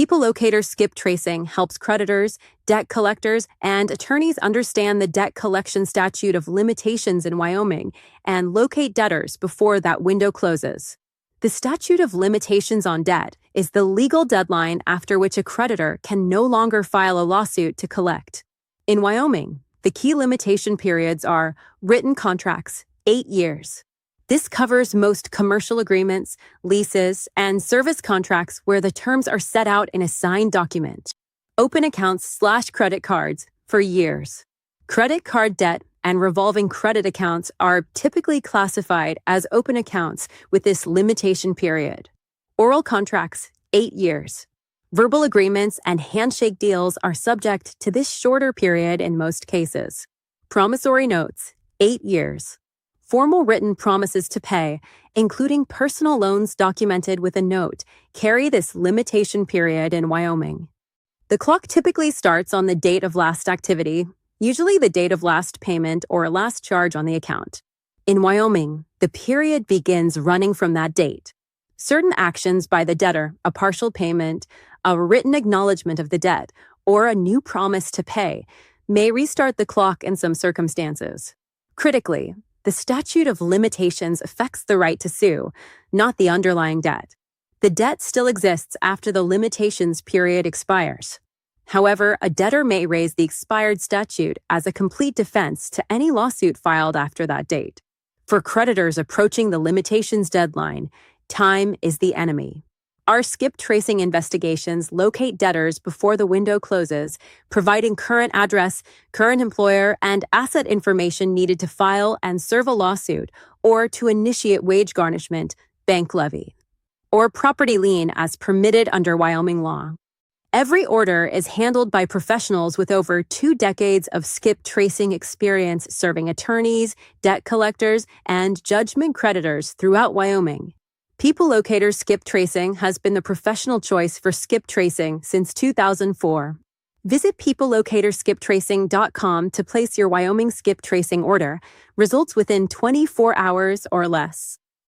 People Locator skip tracing helps creditors, debt collectors, and attorneys understand the debt collection statute of limitations in Wyoming and locate debtors before that window closes. The statute of limitations on debt is the legal deadline after which a creditor can no longer file a lawsuit to collect. In Wyoming, the key limitation periods are written contracts, 8 years. This covers most commercial agreements, leases, and service contracts where the terms are set out in a signed document. Open accounts/credit cards for years. Credit card debt and revolving credit accounts are typically classified as open accounts with this limitation period. Oral contracts, 8 years. Verbal agreements and handshake deals are subject to this shorter period in most cases. Promissory notes, 8 years. Formal written promises to pay, including personal loans documented with a note, carry this limitation period in Wyoming. The clock typically starts on the date of last activity, usually the date of last payment or last charge on the account. In Wyoming, the period begins running from that date. Certain actions by the debtor, a partial payment, a written acknowledgement of the debt, or a new promise to pay, may restart the clock in some circumstances. Critically, the statute of limitations affects the right to sue, not the underlying debt. The debt still exists after the limitations period expires. However, a debtor may raise the expired statute as a complete defense to any lawsuit filed after that date. For creditors approaching the limitations deadline, time is the enemy. Our skip tracing investigations locate debtors before the window closes, providing current address, current employer, and asset information needed to file and serve a lawsuit or to initiate wage garnishment, bank levy, or property lien as permitted under Wyoming law. Every order is handled by professionals with over 2 decades of skip tracing experience serving attorneys, debt collectors, and judgment creditors throughout Wyoming. People Locator skip tracing has been the professional choice for skip tracing since 2004. Visit peoplelocatorskiptracing.com to place your Wyoming skip tracing order. Results within 24 hours or less.